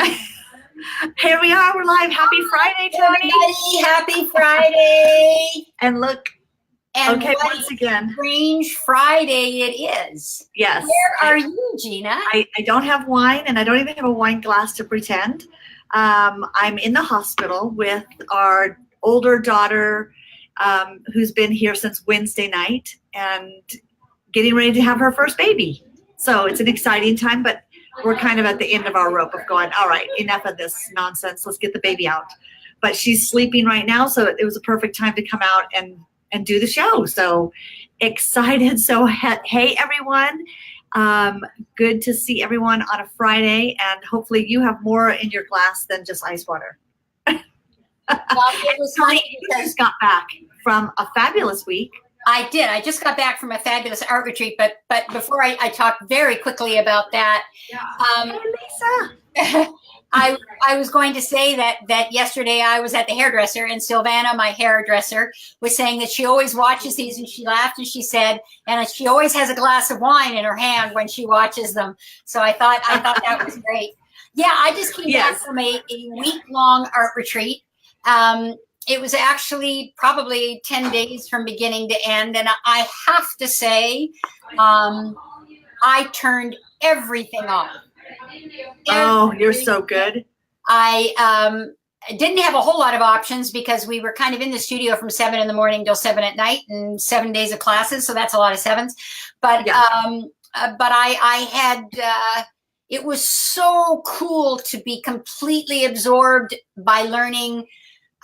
Here we are. We're live. Happy Friday, Toni. Everybody, happy Friday. And look, And okay, what once again. strange Friday it is. Yes. Where are you, Gina? I don't have wine, and I don't even have a wine glass to pretend. I'm in the hospital with our older daughter, who's been here since Wednesday night and getting ready to have her first baby. So it's an exciting time, but we're kind of at the end of our rope of going, all right, enough of this nonsense. Let's get the baby out. But she's sleeping right now, so it was a perfect time to come out and do the show. So excited. So hey, everyone. Good to see everyone on a Friday, and hopefully you have more in your glass than just ice water. Well, it was funny because just got back from a fabulous week. I did. I just got back from a fabulous art retreat, but before I talk very quickly about that, Hey, Lisa. I was going to say that yesterday I was at the hairdresser, and Silvana, my hairdresser, was saying that she always watches these, and she laughed and she said, and she always has a glass of wine in her hand when she watches them. So I thought that was great. Yeah, I just came back from a week-long art retreat. It was actually probably 10 days from beginning to end. And I have to say, I turned everything off. Oh, you're so good. I didn't have a whole lot of options because we were kind of in the studio from 7 in the morning till 7 at night and 7 days of classes. So that's a lot of sevens. But I had, it was so cool to be completely absorbed by learning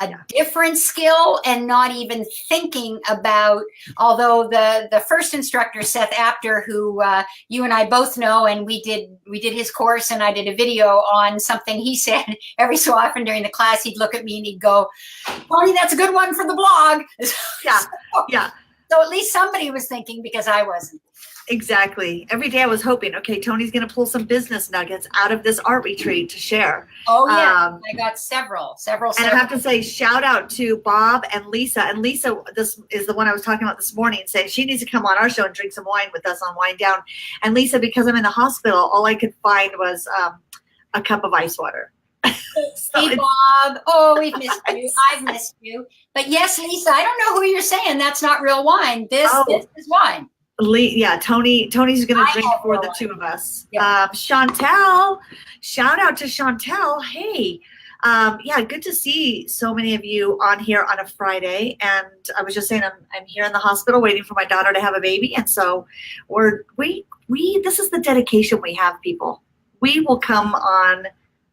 a different skill and not even thinking about, although the first instructor, Seth Apter, who you and I both know, and we did his course, and I did a video on something he said every so often during the class. He'd look at me and he'd go, "Toni, that's a good one for the blog." Yeah. So at least somebody was thinking, because I wasn't. Exactly. Every day I was hoping, okay, Toni's going to pull some business nuggets out of this art retreat to share. Oh, yeah. I got several. And I have to say, shout out to Bob and Lisa. And Lisa, this is the one I was talking about this morning, saying she needs to come on our show and drink some wine with us on Wine Down. And Lisa, because I'm in the hospital, all I could find was a cup of ice water. Hey, Bob. Oh, we've missed you. I've missed you. But yes, Lisa, I don't know who you're saying. That's not real wine. This is wine. Yeah, Toni's going to drink for the two of us. Yeah. Chantel, shout out to Chantel. Hey, good to see so many of you on here on a Friday. And I was just saying, I'm here in the hospital waiting for my daughter to have a baby. And so this is the dedication we have, people. We will come on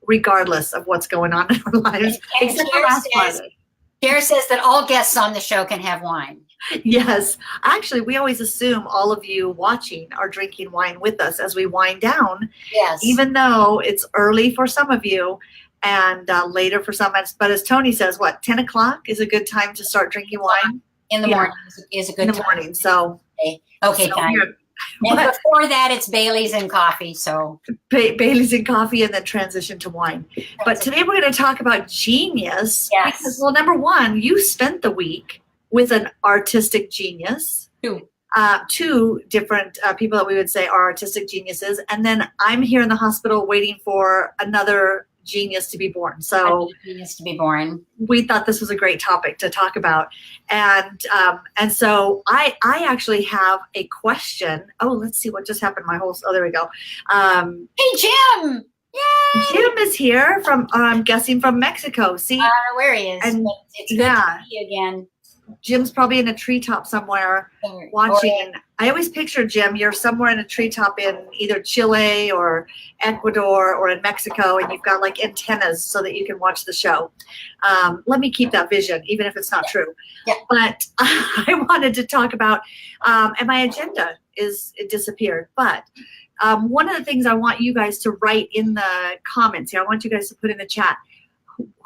regardless of what's going on in our lives. Cher says that all guests on the show can have wine. Yes. Actually, we always assume all of you watching are drinking wine with us as we wind down. Yes. Even though it's early for some of you and later for some. But as Toni says, 10 o'clock is a good time to start drinking wine? In the morning is a good time. In the morning. So. Okay, time. And before that, it's Bailey's and coffee. So Bailey's and coffee, and then transition to wine. But today we're going to talk about genius. Yes. Because, well, number one, you spent the week with an artistic genius. Two different people that we would say are artistic geniuses. And then I'm here in the hospital waiting for another genius to be born. So genius to be born. We thought this was a great topic to talk about. And so I actually have a question. Oh, let's see what just happened. There we go. Hey, Jim. Yay! Jim is here from, I'm guessing from Mexico. See? Where he is. And it's good to see you again. Jim's probably in a treetop somewhere watching. I always picture, Jim, you're somewhere in a treetop in either Chile or Ecuador or in Mexico, and you've got like antennas so that you can watch the show. Let me keep that vision, even if it's not true. Yeah. But I wanted to talk about, and my agenda it disappeared. But one of the things I want you guys to write in the comments here, I want you guys to put in the chat,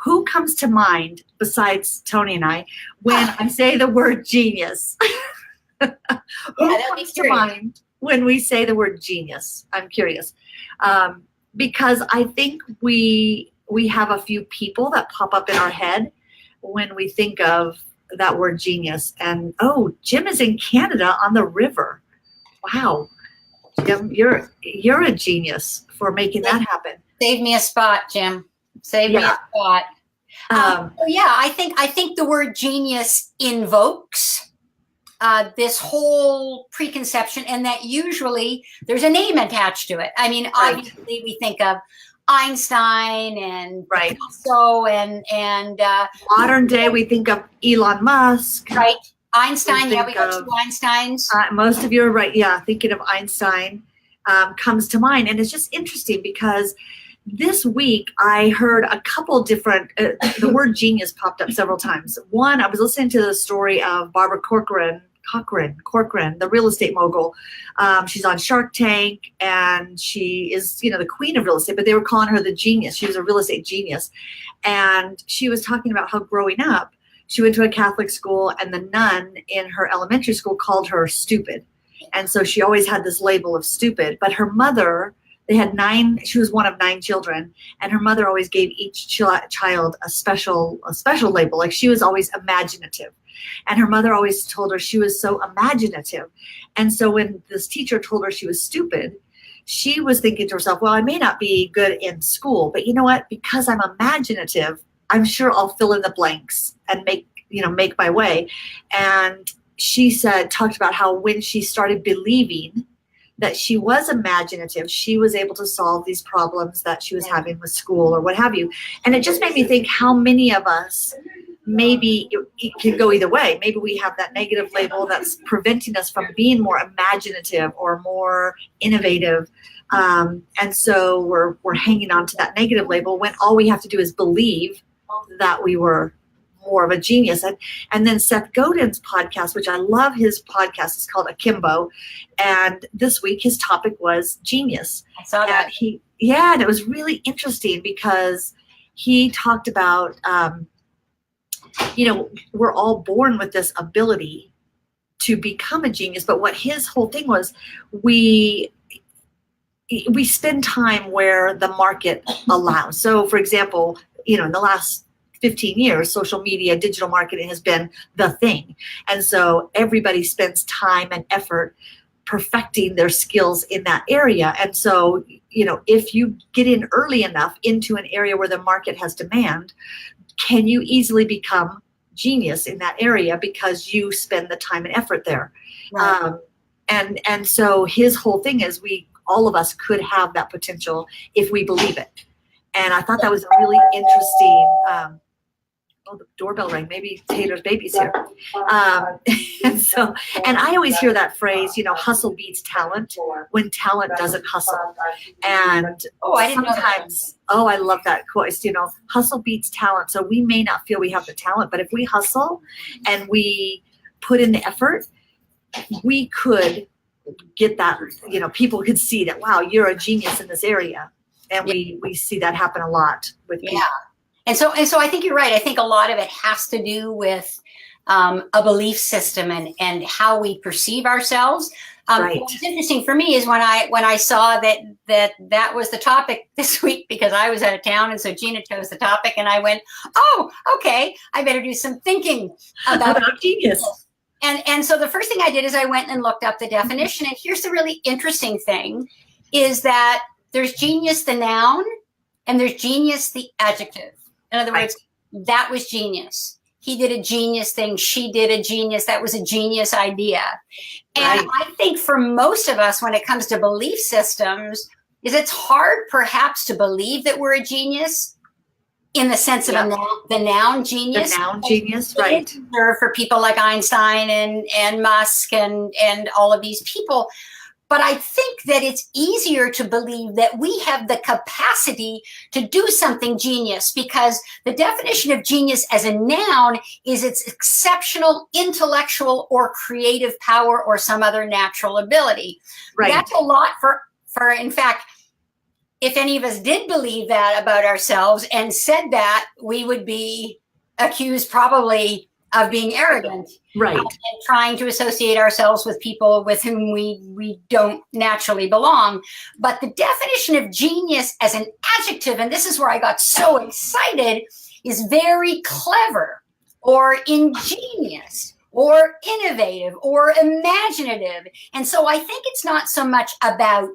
who comes to mind besides Toni and I when I say the word genius? Who comes to mind when we say the word genius? I'm curious. Because I think we have a few people that pop up in our head when we think of that word genius. And Jim is in Canada on the river. Wow. Jim, you're a genius for making that happen. Save me a spot, Jim. Save me a spot. I think the word genius invokes this whole preconception, and that usually there's a name attached to it. I mean, obviously we think of Einstein and Picasso and modern day we think of Elon Musk. Right. Einstein, we got two Einsteins. Most of you are right. Yeah, thinking of Einstein comes to mind. And it's just interesting because this week I heard a couple different, the word genius popped up several times. One, I was listening to the story of Barbara Corcoran, the real estate mogul. She's on Shark Tank, and she is, the queen of real estate, but they were calling her the genius. She was a real estate genius. And she was talking about how growing up, she went to a Catholic school, and the nun in her elementary school called her stupid. And so she always had this label of stupid. But her mother, she was one of 9 children, and her mother always gave each child a special label. Like, she was always imaginative. And her mother always told her she was so imaginative. And so when this teacher told her she was stupid, she was thinking to herself, well, I may not be good in school, but you know what? Because I'm imaginative, I'm sure I'll fill in the blanks and make my way. And she talked about how when she started believing that she was imaginative, she was able to solve these problems that she was having with school or what have you. And it just made me think how many of us, maybe it can go either way. Maybe we have that negative label that's preventing us from being more imaginative or more innovative. And so we're hanging on to that negative label when all we have to do is believe that we were more of a genius. And then Seth Godin's podcast, which I love his podcast, is called Akimbo. And this week his topic was genius. I saw that. And it was really interesting because he talked about, we're all born with this ability to become a genius. But what his whole thing was, we spend time where the market allows. So, for example, in the last 15 years, social media, digital marketing has been the thing. And so everybody spends time and effort perfecting their skills in that area. And so, if you get in early enough into an area where the market has demand, can you easily become genius in that area because you spend the time and effort there? Right. And so his whole thing is all of us could have that potential if we believe it. And I thought that was a really interesting, the doorbell rang. Maybe Taylor's baby's here. And I always hear that phrase, hustle beats talent when talent doesn't hustle. And I didn't know that. I love that quote. Hustle beats talent. So we may not feel we have the talent, but if we hustle and we put in the effort, we could get that, people could see that, wow, you're a genius in this area. And we see that happen a lot with people. Yeah. And so I think you're right. I think a lot of it has to do with a belief system and how we perceive ourselves. Right. What's interesting for me is when I saw that was the topic this week, because I was out of town, and so Gina chose the topic, and I went, oh, okay, I better do some thinking about genius. And so the first thing I did is I went and looked up the definition. And here's the really interesting thing, is that there's genius, the noun, and there's genius, the adjective. In other words, that was genius. He did a genius thing. She did a genius. That was a genius idea. And I think for most of us, when it comes to belief systems, is it's hard perhaps to believe that we're a genius in the sense of the noun genius. The noun genius, right. For people like Einstein and Musk and all of these people. But I think that it's easier to believe that we have the capacity to do something genius, because the definition of genius as a noun is its exceptional intellectual or creative power or some other natural ability. Right. That's a lot for in fact, if any of us did believe that about ourselves and said that, we would be accused probably of being arrogant, right, and trying to associate ourselves with people with whom we don't naturally belong. But the definition of genius as an adjective, and this is where I got so excited, is very clever or ingenious or innovative or imaginative. And so I think it's not so much about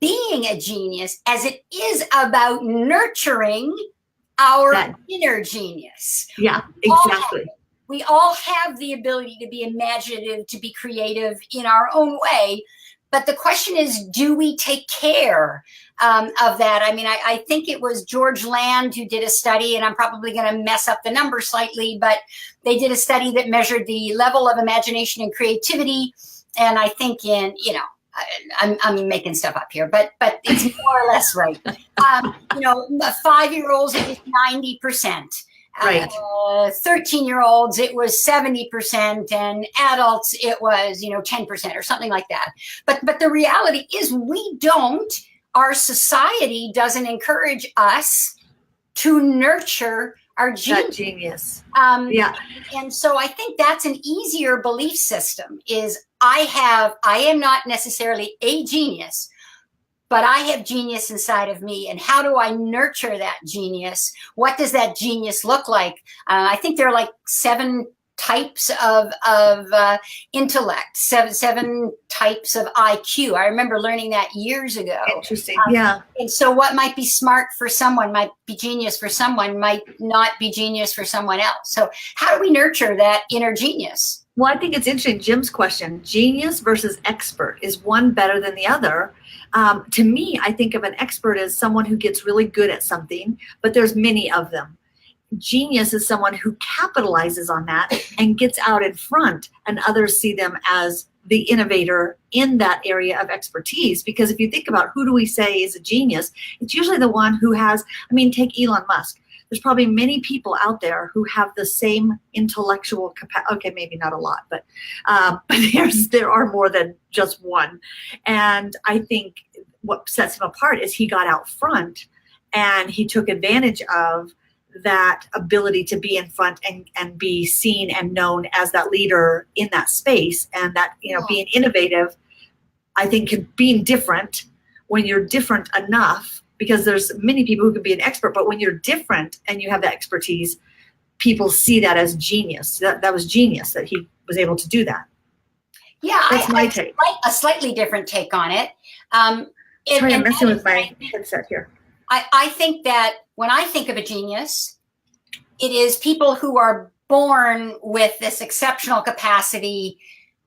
being a genius as it is about nurturing our inner genius. Yeah, exactly. We all have the ability to be imaginative, to be creative in our own way. But the question is, do we take care of that? I mean, I think it was George Land who did a study, and I'm probably going to mess up the numbers slightly, but they did a study that measured the level of imagination and creativity. And I think I'm making stuff up here, but it's more or less right. 5-year-olds, it was 90%. Right. 13-year-olds, it was 70%, and adults, it was 10% or something like that. But the reality is, our society doesn't encourage us to nurture our genius. And so I think that's an easier belief system. Is I am not necessarily a genius, but I have genius inside of me. And how do I nurture that genius? What does that genius look like? I think there are like 7 types of intellect, seven types of IQ. I remember learning that years ago. Interesting. Yeah. And so what might be smart for someone might be genius for someone, might not be genius for someone else. So how do we nurture that inner genius? Well, I think it's interesting, Jim's question, genius versus expert. Is one better than the other? To me, I think of an expert as someone who gets really good at something, but there's many of them. Genius is someone who capitalizes on that and gets out in front, and others see them as the innovator in that area of expertise. Because if you think about who do we say is a genius, it's usually the one who has, take Elon Musk. There's probably many people out there who have the same intellectual capacity. Okay, maybe not a lot, but there are more than just one. And I think what sets him apart is he got out front and he took advantage of that ability to be in front and be seen and known as that leader in that space. And that, being innovative, I think being different, when you're different enough, because there's many people who can be an expert, but when you're different and you have that expertise, people see that as genius. That was genius that he was able to do that. Yeah, that's my take. A slightly different take on it. Sorry, I'm messing with my headset here. I think that when I think of a genius, it is people who are born with this exceptional capacity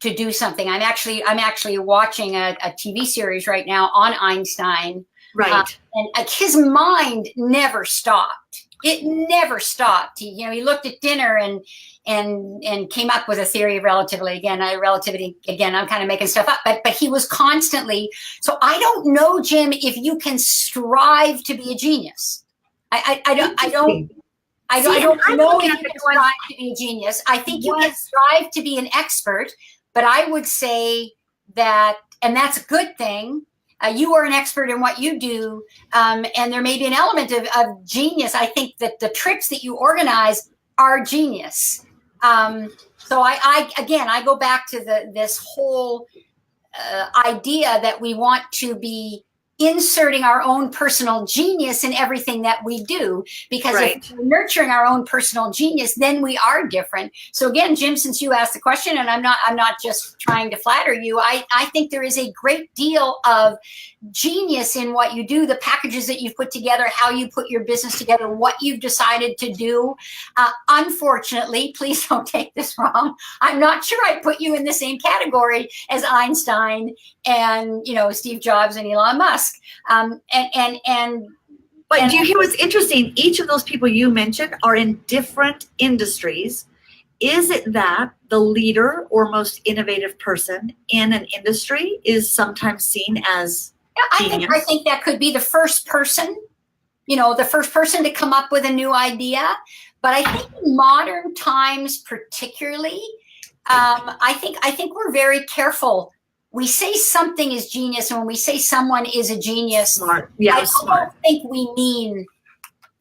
to do something. I'm actually watching a TV series right now on Einstein. Right. And his mind never stopped. It never stopped. He looked at dinner and came up with a theory of relativity. Again, I'm kind of making stuff up, but he was constantly. So I don't know, Jim, if you can strive to be a genius. I don't know if you can strive to be a genius. I think you can strive to be an expert, but I would say that, and that's a good thing. You are an expert in what you do, and there may be an element of genius. I think that the trips that you organize are genius. So I go back to this whole idea that we want to be inserting our own personal genius in everything that we do, because if we're nurturing our own personal genius, then we are different. So again, Jim, since you asked the question, and I'm not just trying to flatter you, I think there is a great deal of genius in what you do, the packages that you've put together, how you put your business together, what you've decided to do. Unfortunately, please don't take this wrong, I'm not sure I'd put you in the same category as Einstein and Steve Jobs and Elon Musk. But do you hear what's interesting? Each of those people you mentioned are in different industries. Is it that the leader or most innovative person in an industry is sometimes seen as genius? I think that could be the first person, to come up with a new idea. But I think in modern times, particularly, I think we're very careful. We say something is genius, and when we say someone is a genius, smart. Yeah, I don't think we mean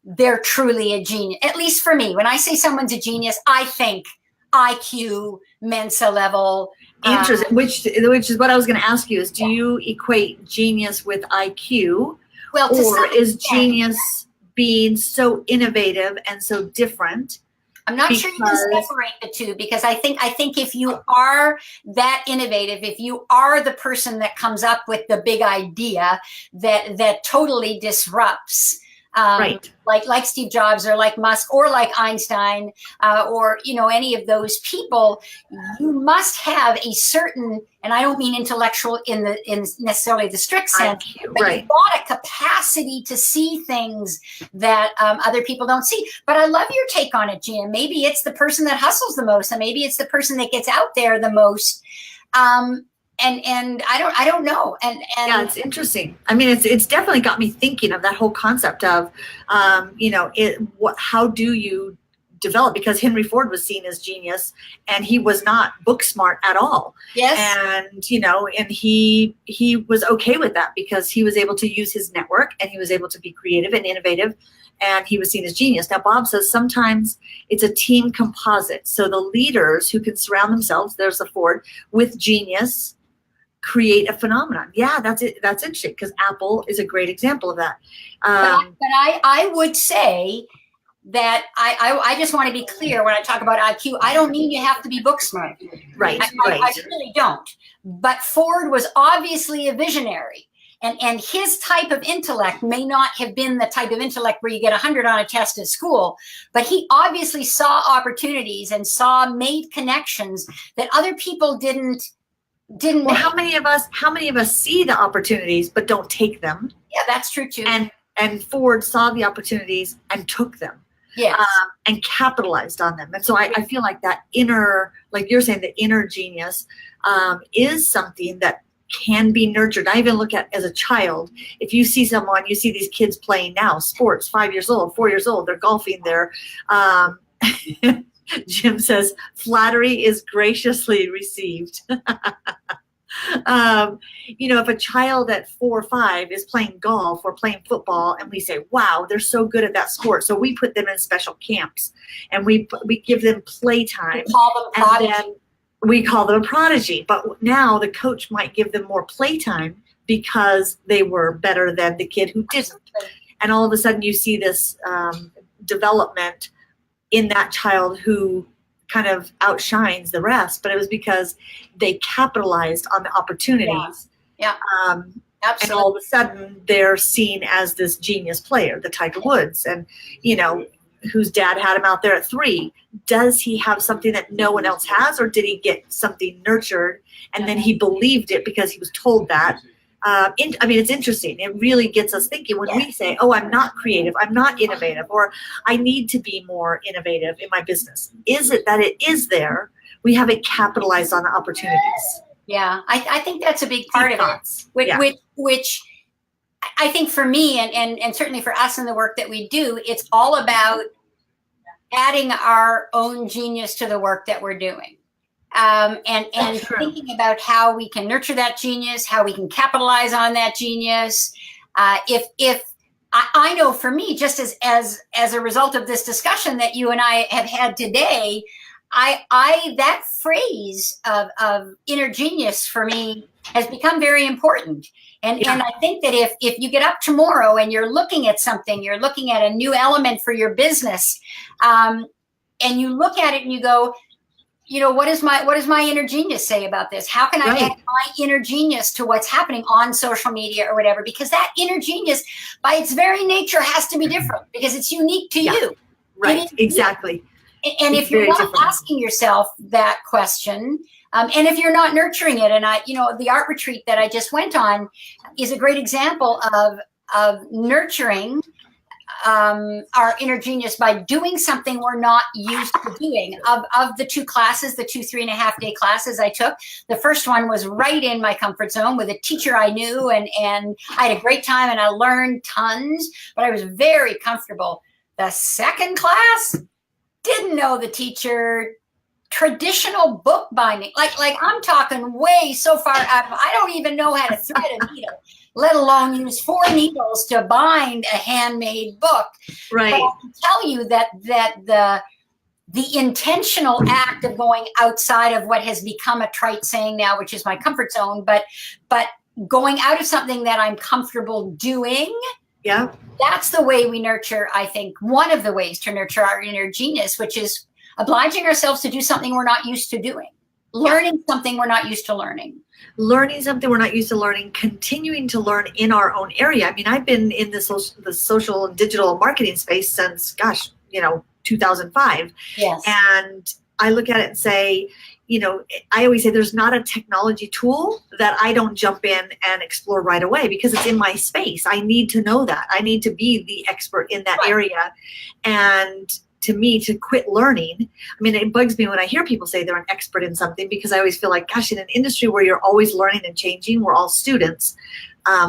they're truly a genius. At least for me, when I say someone's a genius, I think IQ, Mensa level. Interesting. Which is what I was going to ask you is, do you equate genius with IQ? Well, or is genius being so innovative and so different I'm not sure you can separate the two, because I think if you are that innovative, if you are the person that comes up with the big idea that totally disrupts, right. like Steve Jobs or like Musk or like Einstein, or any of those people, you must have a certain, and I don't mean intellectual in necessarily the strict sense, but right. you've got a capacity to see things that other people don't see. But I love your take on it, Gina. Maybe it's the person that hustles the most, and maybe it's the person that gets out there the most. And I don't know. And yeah, it's interesting. I mean, it's definitely got me thinking of that whole concept of, how do you develop? Because Henry Ford was seen as genius, and he was not book smart at all. Yes. And and he was okay with that because he was able to use his network, and he was able to be creative and innovative, and he was seen as genius. Now, Bob says sometimes it's a team composite. So the leaders who can surround themselves, there's the Ford, with genius, create a phenomenon. Yeah, that's it. That's interesting, because Apple is a great example of that. But I would say that I just want to be clear when I talk about IQ. I don't mean you have to be book smart. Right. I really don't. But Ford was obviously a visionary. And his type of intellect may not have been the type of intellect where you get 100 on a test at school, but he obviously saw opportunities and made connections that other people didn't. Well, how many of us see the opportunities but don't take them? Yeah, that's true too. And Ford saw the opportunities and took them. Yes. And capitalized on them. And so I feel like that inner, like you're saying, the inner genius is something that can be nurtured. I even look at as a child, if you see these kids playing now, sports, 5 years old, 4 years old, they're golfing, Jim says, flattery is graciously received. If a child at 4 or 5 is playing golf or playing football, and we say, wow, they're so good at that sport. So we put them in special camps, and we give them playtime. We call them prodigy. And then we call them a prodigy. But now the coach might give them more playtime because they were better than the kid who didn't. And all of a sudden you see this development in that child who kind of outshines the rest, but it was because they capitalized on the opportunities. Yeah. Absolutely. And all of a sudden they're seen as this genius player, the Tiger Woods, and whose dad had him out there at 3. Does he have something that no one else has, or did he get something nurtured and then he believed it because he was told that? It's interesting. It really gets us thinking when we say, oh, I'm not creative, I'm not innovative, or I need to be more innovative in my business. Is it that it is there? We haven't capitalized on the opportunities. Yeah, I think that's a big part of it, which I think for me and certainly for us in the work that we do, it's all about adding our own genius to the work that we're doing. And thinking about how we can nurture that genius, how we can capitalize on that genius. If I know for me, just as a result of this discussion that you and I have had today, that phrase of inner genius for me has become very important. And I think that if you get up tomorrow and you're looking at something, you're looking at a new element for your business, and you look at it and you go, what does my inner genius say about this? How can I add my inner genius to what's happening on social media or whatever? Because that inner genius, by its very nature, has to be different because it's unique to you. Right, exactly. And if you're not asking yourself that question, and if you're not nurturing it, and the art retreat that I just went on is a great example of nurturing our inner genius by doing something we're not used to doing. Of the 2 classes, the 2 3.5-day classes I took, the first one was right in my comfort zone with a teacher I knew, and I had a great time and I learned tons, but I was very comfortable. The second class, didn't know the teacher, traditional book binding, like I'm talking way so far out of, I don't even know how to thread a needle, let alone use 4 needles to bind a handmade book. Right. But I can tell you that the intentional act of going outside of what has become a trite saying now, which is my comfort zone, but going out of something that I'm comfortable doing. Yeah. That's the way we nurture, I think, one of the ways to nurture our inner genius, which is obliging ourselves to do something we're not used to doing, learning something we're not used to learning. Learning something we're not used to learning, continuing to learn in our own area. I mean, I've been in the social and digital marketing space since, gosh, 2005. Yes. And I look at it and say, I always say there's not a technology tool that I don't jump in and explore right away because it's in my space. I need to know that. I need to be the expert in that area. And to me, to quit learning, I mean, it bugs me when I hear people say they're an expert in something because I always feel like, gosh, in an industry where you're always learning and changing, we're all students.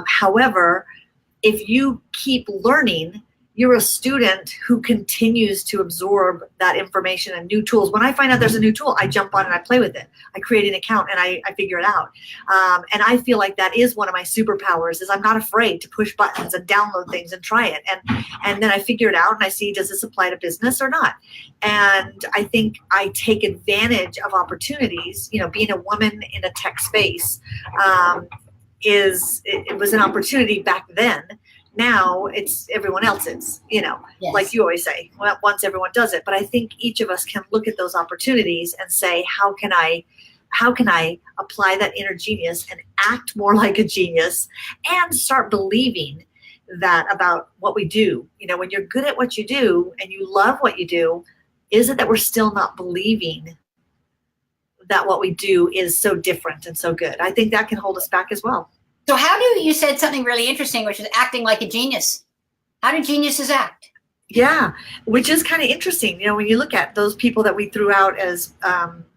However, if you keep learning, you're a student who continues to absorb that information and new tools. When I find out there's a new tool, I jump on and I play with it. I create an account and I figure it out. And I feel like that is one of my superpowers is I'm not afraid to push buttons and download things and try it. And then I figure it out and I see, does this apply to business or not? And I think I take advantage of opportunities, being a woman in a tech space it was an opportunity back then. Now it's everyone else's, like you always say, well, once everyone does it. But I think each of us can look at those opportunities and say, how can I apply that inner genius and act more like a genius and start believing that about what we do? When you're good at what you do and you love what you do, is it that we're still not believing that what we do is so different and so good? I think that can hold us back as well. So you said something really interesting, which is acting like a genius. How do geniuses act? Yeah, which is kind of interesting. When you look at those people that we threw out as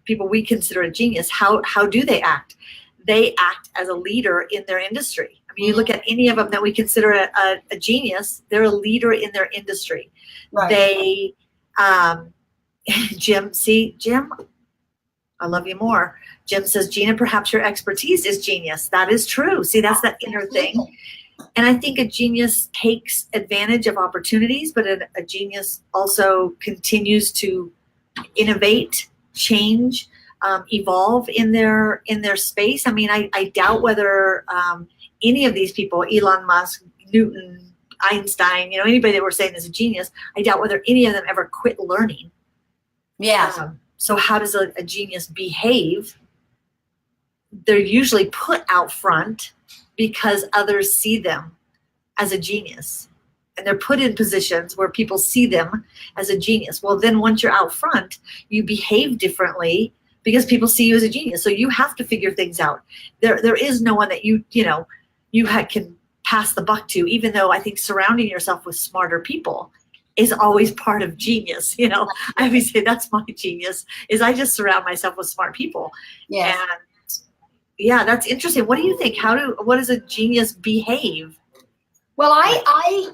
people we consider a genius, how do they act? They act as a leader in their industry. I mean, you look at any of them that we consider a genius, they're a leader in their industry. Right. They, Jim, I love you more. Jim says, Gina, perhaps your expertise is genius. That is true. See, that's that inner thing. And I think a genius takes advantage of opportunities, but a genius also continues to innovate, change, evolve in their space. I mean, I doubt whether any of these people, Elon Musk, Newton, Einstein, anybody that we're saying is a genius, I doubt whether any of them ever quit learning. Yeah. So how does a genius behave? They're usually put out front because others see them as a genius. And they're put in positions where people see them as a genius. Well, then once you're out front, you behave differently because people see you as a genius. So you have to figure things out. There is no one that you can pass the buck to, even though I think surrounding yourself with smarter people is always part of genius. I always say that's my genius, is I just surround myself with smart people. Yeah. And yeah, that's interesting. What do you think? What does a genius behave? Well, I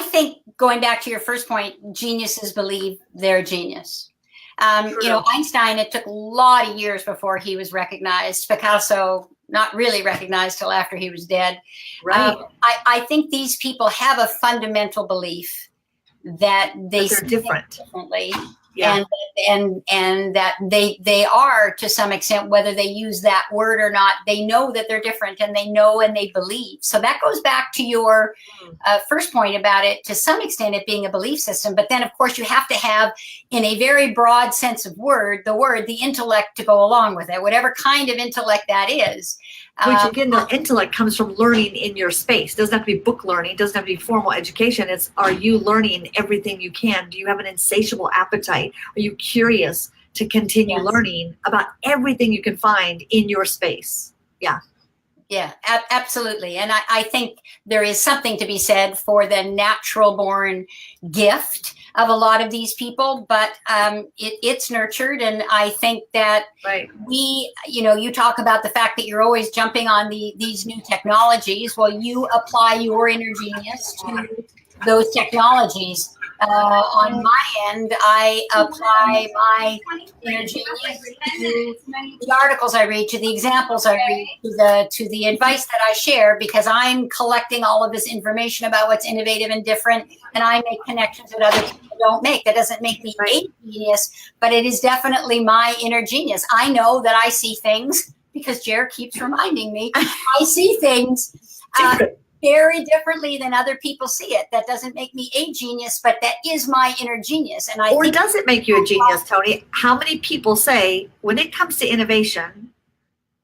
think going back to your first point, geniuses believe they're a genius. Einstein, it took a lot of years before he was recognized. Picasso, not really recognized till after he was dead. Right. I think these people have a fundamental belief that they're different. Differently. Yeah. And that they are, to some extent, whether they use that word or not, they know that they're different, and they know and they believe. So that goes back to your first point about it, to some extent, it being a belief system. But then, of course, you have to have, in a very broad sense of the intellect to go along with it, whatever kind of intellect that is. Which again, the intellect comes from learning in your space. It doesn't have to be book learning. It doesn't have to be formal education. It's, are you learning everything you can? Do you have an insatiable appetite? Are you curious to continue learning about everything you can find in your space? Yeah. Yeah, absolutely. And I think there is something to be said for the natural born gift of a lot of these people, but it's nurtured. And I think that you talk about the fact that you're always jumping on these new technologies. Well, you apply your inner genius to those technologies. On my end, I apply my inner genius to the articles I read, to the examples I read, to the advice that I share, because I'm collecting all of this information about what's innovative and different, and I make connections that other people don't make. That doesn't make me a genius, but it is definitely my inner genius. I know that I see things, because Jer keeps reminding me, I see things very differently than other people see it. That doesn't make me a genius, but that is my inner genius. And or does it make you a genius, Toni? How many people say when it comes to innovation,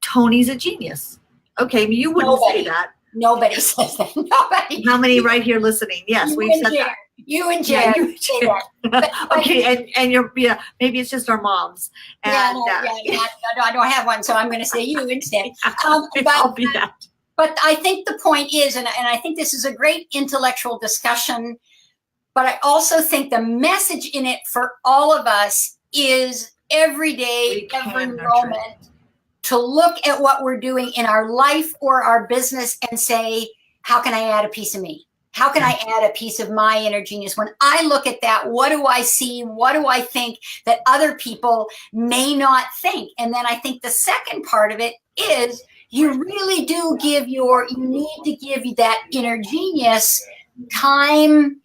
Toni's a genius? Okay, you wouldn't say that. Nobody says that. Nobody. How many right here listening? Yes, we've said that. You and Jan. Yeah, okay, and you're maybe it's just our moms. And, no, I don't have one, so I'm going to say you instead. But I think the point is, and I think this is a great intellectual discussion, but I also think the message in it for all of us is every day, every moment, to look at what we're doing in our life or our business and say, how can I add a piece of me? How can I add a piece of my inner genius? When I look at that, what do I see? What do I think that other people may not think? And then I think the second part of it is you really do you need to give that inner genius time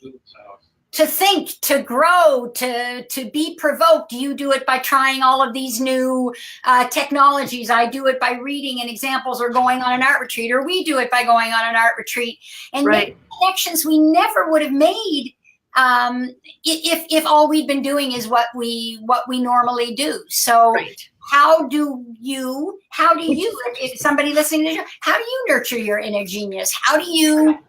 to think, to grow, to be provoked. You do it by trying all of these new technologies. I do it by reading and examples or going on an art retreat, or we do it by going on an art retreat and make connections we never would have made if all we'd been doing is what we normally do. So how do you, if somebody listening to you, how do you nurture your inner genius? How do you,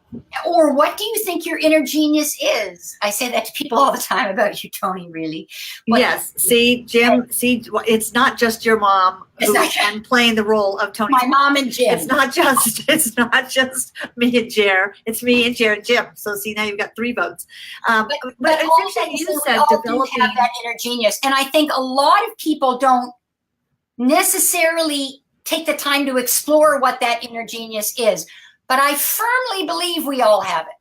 or what do you think your inner genius is? I say that to people all the time about you, Toni, really. Yes. See, Jim, it's not just your mom I'm playing the role of Toni. My mom and Jim. It's not just me and Jer. It's me and Jer and Jim. So see, now you've got 3 votes. But also, you said developing have that inner genius. And I think a lot of people don't necessarily take the time to explore what that inner genius is. But I firmly believe we all have it.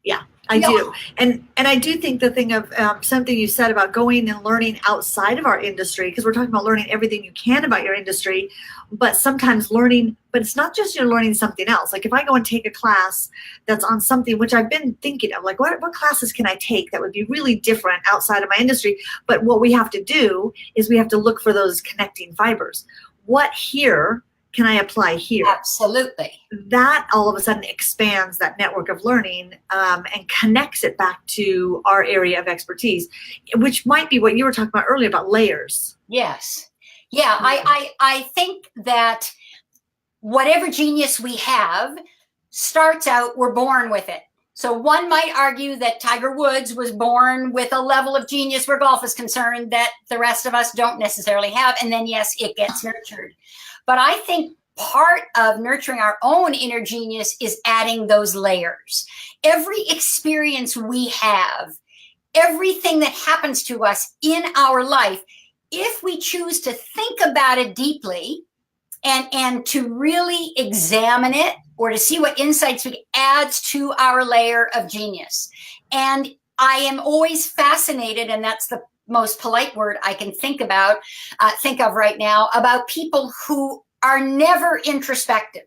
Yeah, I do. And I do think the thing of something you said about going and learning outside of our industry, because we're talking about learning everything you can about your industry, but sometimes learning, but it's not just you're learning something else. Like if I go and take a class that's on something, which I've been thinking of, like what classes can I take that would be really different outside of my industry? But what we have to do is we have to look for those connecting fibers. What here can I apply here? Absolutely. That all of a sudden expands that network of learning and connects it back to our area of expertise, which might be what you were talking about earlier about layers. Yes. Yeah, I think that whatever genius we have starts out, we're born with it. So one might argue that Tiger Woods was born with a level of genius where golf is concerned that the rest of us don't necessarily have. And then, yes, it gets nurtured. But I think part of nurturing our own inner genius is adding those layers. Every experience we have, everything that happens to us in our life, if we choose to think about it deeply and to really examine it or to see what insights we adds to our layer of genius. And I am always fascinated, and that's the most polite word I can think of right now, about people who are never introspective.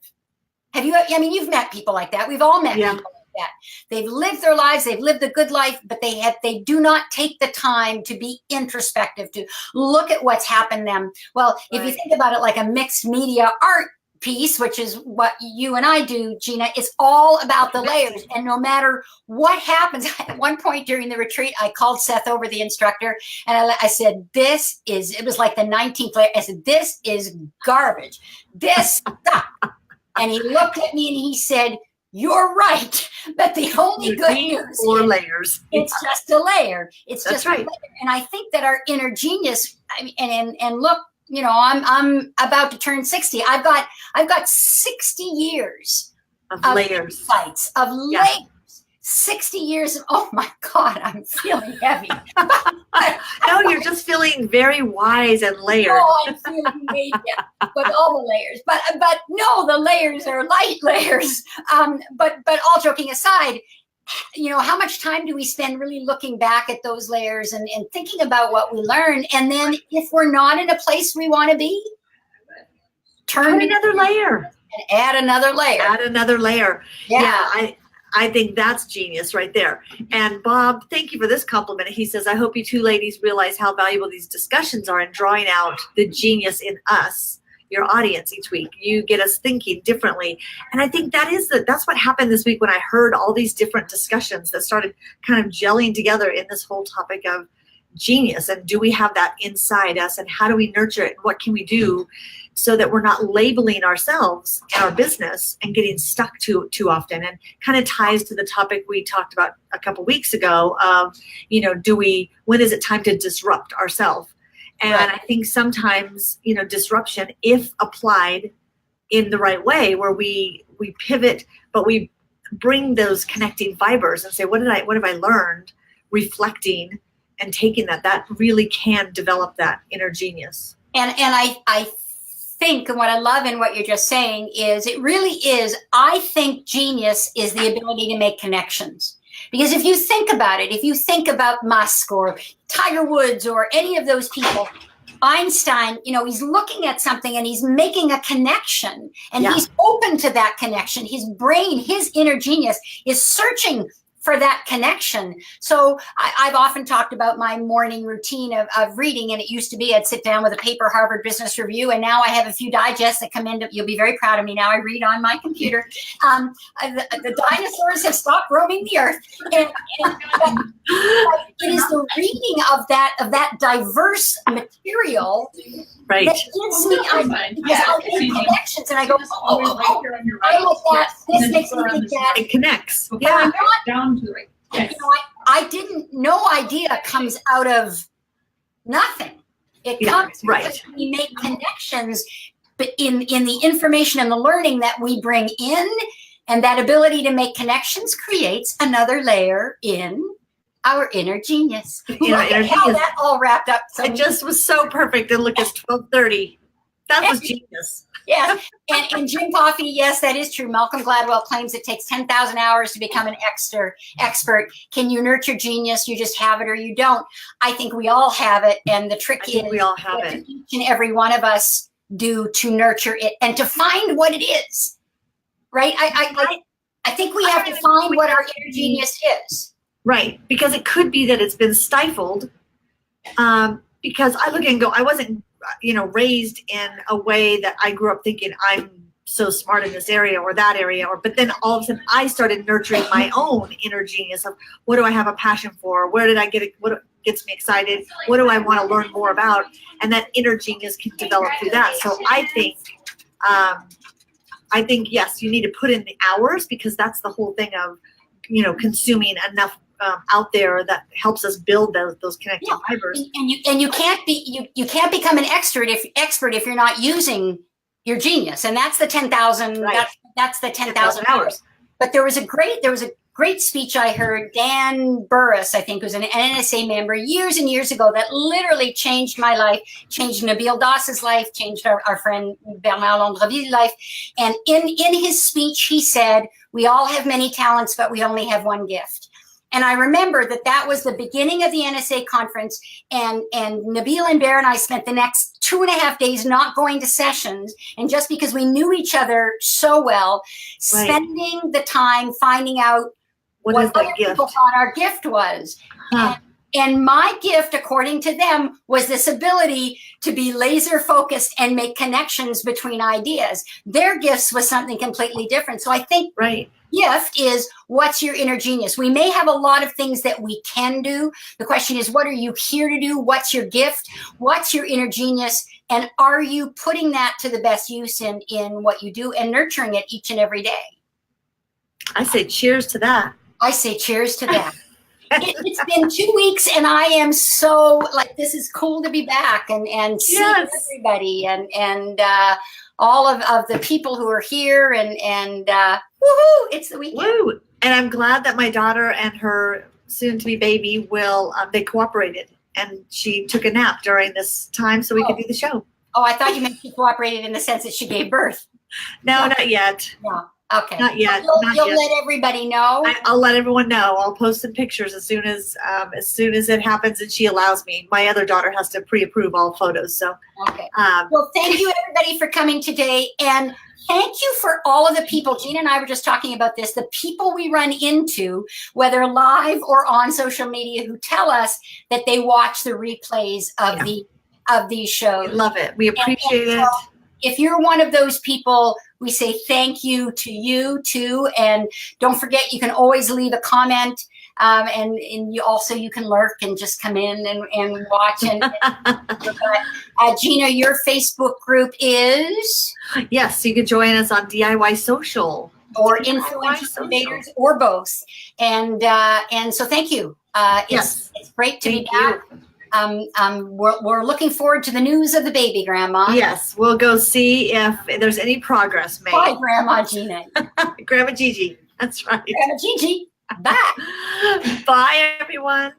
You've met people like that. We've all met people like that. They've lived their lives, they've lived a good life, but they do not take the time to be introspective, to look at what's happened to them. Well, if you think about it like a mixed media art piece, which is what you and I do, Gina, it's all about the layers. And no matter what happens, at one point during the retreat, I called Seth over, the instructor, and I said, it was like the 19th layer. I said, this is garbage. This stuff. And he looked at me and he said, you're right. But the only good news is layers. It's just a layer. It's That's just right. a layer. And I think that our inner genius, and look, I'm about to turn 60. I've got 60 years of layers. Insights, of layers. 60 years of, oh my God, I'm feeling heavy. No, you're just feeling very wise and layered. Oh, I'm feeling weighty, but all the layers. But no, the layers are light layers. But all joking aside, how much time do we spend really looking back at those layers and thinking about what we learned? And then if we're not in a place we want to be, turn another layer. And add another layer. Add another layer. Yeah. I think that's genius right there. And Bob, thank you for this compliment. He says, I hope you two ladies realize how valuable these discussions are in drawing out the genius in us. your audience each week. You get us thinking differently. And I think that's what happened this week when I heard all these different discussions that started kind of gelling together in this whole topic of genius. And do we have that inside us? And how do we nurture it? And what can we do so that we're not labeling ourselves and our business and getting stuck too often? And kind of ties to the topic we talked about a couple weeks ago of, when is it time to disrupt ourselves? And I think sometimes, disruption, if applied in the right way, where we pivot, but we bring those connecting fibers and say, what have I learned, reflecting and taking that really can develop that inner genius. And I think, and what I love in what you're just saying is, it really is, I think genius is the ability to make connections. Because if you think about it, if you think about Musk or Tiger Woods or any of those people, Einstein, he's looking at something and he's making a connection, and he's open to that connection. His brain, his inner genius is searching for that connection. So I've often talked about my morning routine of reading, and it used to be I'd sit down with a paper, Harvard Business Review, and now I have a few digests that come in. You'll be very proud of me now. I read on my computer. The dinosaurs have stopped roaming the earth, and it is the reading of that diverse material that gives me I make connections, and I go, I like that. This makes me think that. It connects. Down to the right. Yes. No idea comes out of nothing. It comes because we make connections, but in the information and the learning that we bring in, and that ability to make connections creates another layer in our inner genius. How that all wrapped up. So it just was so perfect. And look, it's 12:30. That was genius. Yes. And Jim Coffey, yes, that is true. Malcolm Gladwell claims it takes 10,000 hours to become an expert. Can you nurture genius? You just have it or you don't. I think we all have it. And the trick is we all have it. Each and every one of us do to nurture it and to find what it is. Right? I think we have to find what our inner genius is. Right. Because it could be that it's been stifled. Because I look and go, I wasn't raised in a way that I grew up thinking I'm so smart in this area or that area, but then all of a sudden I started nurturing my own inner genius of what do I have a passion for? Where did I get it? What gets me excited? What do I want to learn more about? And that inner genius can develop through that. So I think, yes, you need to put in the hours, because that's the whole thing of, consuming enough out there that helps us build those connecting fibers. And you can't become an expert if you're not using your genius. And that's the 10,000. Right. That's the 10,000 hours. But there was a great speech I heard. Dan Burris, I think, was an NSA member years and years ago, that literally changed my life, changed Nabil Das's life, changed our friend Bernard Landreville's life. And in his speech, he said, "We all have many talents, but we only have one gift." And I remember that was the beginning of the NSA conference, and Nabil and Bear and I spent the next 2.5 days not going to sessions, and just because we knew each other so well, spending the time finding out what other people thought our gift was. And my gift, according to them, was this ability to be laser focused and make connections between ideas. Their gifts was something completely different. So I think gift is, what's your inner genius? We may have a lot of things that we can do. The question is, what are you here to do? What's your gift? What's your inner genius? And are you putting that to the best use in what you do and nurturing it each and every day? I say cheers to that. I say cheers to that. It's been 2 weeks, and I am so this is cool to be back and see everybody and all of the people who are here and woohoo! It's the weekend. Woo! And I'm glad that my daughter and her soon-to-be baby will they cooperated, and she took a nap during this time so we could do the show. Oh, I thought you meant she cooperated in the sense that she gave birth. No, not yet. No. Okay. Not yet. You'll let everybody know. I'll let everyone know. I'll post some pictures as soon as it happens and she allows me. My other daughter has to pre-approve all photos. So. Okay. Well, thank you everybody for coming today, and thank you for all of the people. Gina and I were just talking about this. The people we run into, whether live or on social media, who tell us that they watch the replays of these shows. We love it. We appreciate it. if you're one of those people, we say thank you to you too. And don't forget, you can always leave a comment. And you can lurk and just come in and watch. Gina, your Facebook group is? Yes, you can join us on DIY Social. Or Influential Invaders, or both. And so thank you. It's great to be back. We're looking forward to the news of the baby, Grandma. Yes, we'll go see if there's any progress made. Bye, Grandma Gina. Grandma Gigi. That's right. Grandma Gigi. Bye. Bye, everyone.